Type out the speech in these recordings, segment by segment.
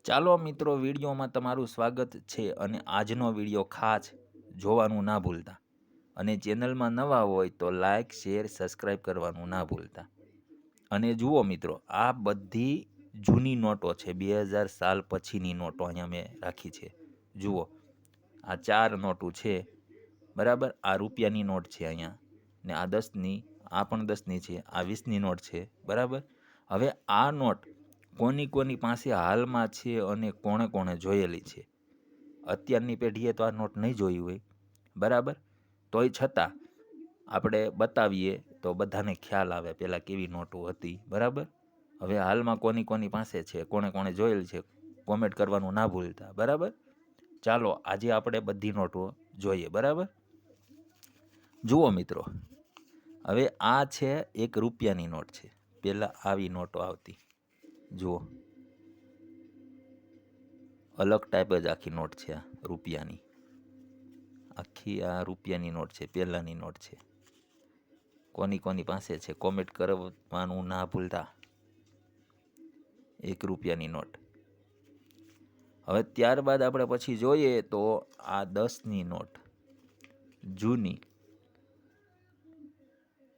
ચાલો મિત્રો, વિડીયોમાં તમારું સ્વાગત છે અને આજનો વિડીયો ખાસ જોવાનું ના ભૂલતા અને ચેનલમાં નવા હોય તો લાઈક શેર સબસ્ક્રાઈબ કરવાનું ના ભૂલતા. અને જુઓ મિત્રો, આ બધી જૂની નોટો છે, 2000 સાલ પછીની નોટો અહીંયા મેં રાખી છે. જુઓ, આ 4 નોટો છે, બરાબર. આ રૂપિયાની નોટ છે અહીંયા, ને આ 10ની, આ પણ 10ની છે, આ 20ની નોટ છે, બરાબર. હવે આ નોટ કોની પાસે હાલમાં છે અને કોણે કોણે જોયેલી છે. અત્યારની પેઢીએ તો આ નોટ નહીં જોઈ હોય, બરાબર. તોય છતાં આપણે બતાવીએ તો બધાને ખ્યાલ આવે પહેલાં કેવી નોટો હતી, બરાબર. હવે હાલમાં કોની પાસે છે, કોણે કોણે જોયેલી છે, કોમેન્ટ કરવાનું ના ભૂલતા, બરાબર. ચાલો આજે આપણે બધી નોટો જોઈએ, બરાબર. જુઓ મિત્રો, હવે આ છે એક રૂપિયાની નોટ છે. પહેલાં આવી નોટો આવતી, જુઓ, અલગ ટાઈપ જ આખી નોટ છે. આ રૂપિયાની, આખી આ રૂપિયાની નોટ છે, પહેલાંની નોટ છે. કોની પાસે છે કોમેન્ટ કરવાનું ના ભૂલતા. 1 રૂપિયાની નોટ. હવે ત્યારબાદ આપણે પછી જોઈએ તો આ 10ની નોટ, જૂની.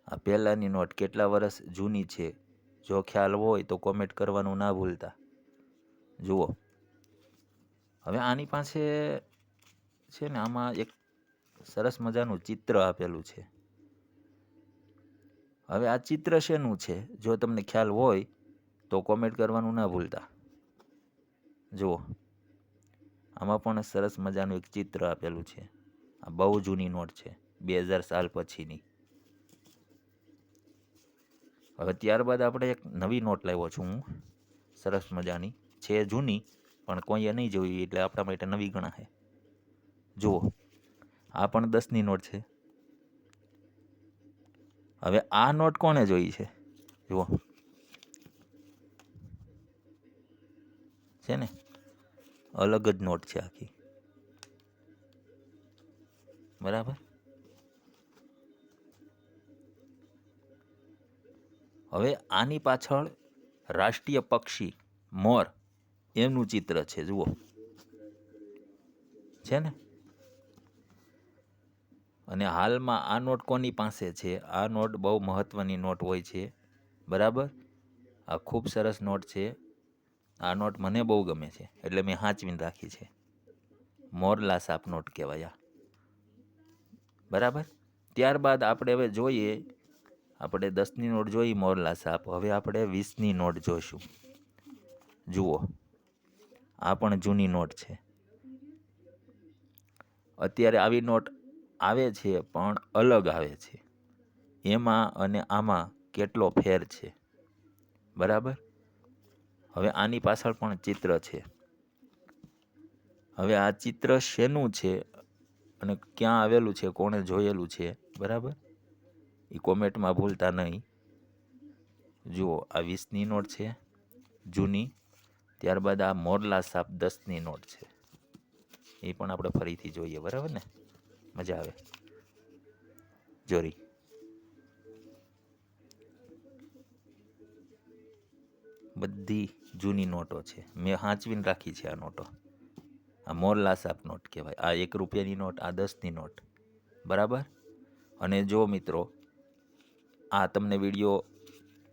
આ પહેલાંની નોટ કેટલા વર્ષ જૂની છે, જો ખ્યાલ હોય તો કોમેન્ટ કરવાનું ના ભૂલતા. જુઓ, હવે આની પાસે છે ને, આમાં એક સરસ મજાનું ચિત્ર આપેલું છે. હવે આ ચિત્ર શેનું છે, જો તમને ખ્યાલ હોય તો કોમેન્ટ કરવાનું ના ભૂલતા. જુઓ, આમાં પણ સરસ મજાનું એક ચિત્ર આપેલું છે. આ બહુ જૂની નોટ છે, 2000 સાલ પછીની. હવે ત્યારબાદ આપણે એક નવી નોટ લાવ્યો છું હું, સરસ મજાની છે, જૂની પણ કોઈએ નહીં જોઈ એટલે આપણા માટે નવી ગણાશે. જુઓ, આ પણ 10ની નોટ છે. હવે આ નોટ કોણે જોઈ છે? જુઓ, છે ને, અલગ જ નોટ છે આખી, બરાબર. હવે આની પાછળ રાષ્ટ્રીય પક્ષી મોર, એમનું ચિત્ર છે. જુઓ, છે ને. અને હાલમાં આ નોટ કોની પાસે છે? આ નોટ બહુ મહત્ત્વની નોટ હોય છે, બરાબર. આ ખૂબ સરસ નોટ છે. આ નોટ મને બહુ ગમે છે એટલે મેં સાચવીને રાખી છે. મોરલા સાપ નોટ કહેવાય, બરાબર. ત્યારબાદ આપણે હવે જોઈએ, આપણે 10ની નોટ જોઈ, મોરલા સાપ. હવે આપણે 20ની નોટ જોઈશું. જુઓ, આ પણ જૂની નોટ છે. અત્યારે આવી નોટ આવે છે પણ અલગ આવે છે. એમાં અને આમાં કેટલો ફેર છે, બરાબર. હવે આની પાછળ પણ ચિત્ર છે. હવે આ ચિત્ર શેનું છે અને ક્યાં આવેલું છે, કોણે જોયેલું છે, બરાબર, એ કોમેન્ટમાં ભૂલતા નહીં. જુઓ, આ 20ની નોટ છે, જૂની. ત્યારબાદ આ મોરલા સાપ 10ની નોટ છે. એ પણ આપણે ફરીથી જોઈએ, બરાબર ને, મજા આવે જોરી. બધી જૂની નોટો છે, મેં સાચવીને રાખી છે આ નોટો. આ મોરલા સાપ નોટ કહેવાય. આ 1 રૂપિયાની નોટ, આ 10ની નોટ, બરાબર. અને જો મિત્રો, આ તમને વિડીયો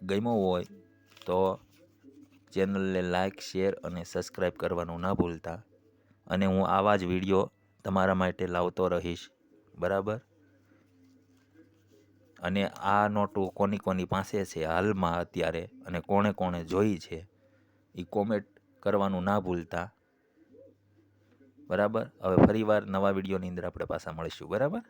ગમ્યો હોય તો ચેનલને લાઈક શેર અને સબસ્ક્રાઈબ કરવાનું ના ભૂલતા. અને હું આવા જ વિડીયો તમારા માટે લાવતો રહીશ, બરાબર. અને આ નોટો કોની પાસે છે હાલમાં અત્યારે અને કોણે કોણે જોઈ છે, એ કોમેન્ટ કરવાનું ના ભૂલતા, બરાબર. હવે ફરીવાર નવા વિડીયોની અંદર આપણે પાછા મળીશું, બરાબર.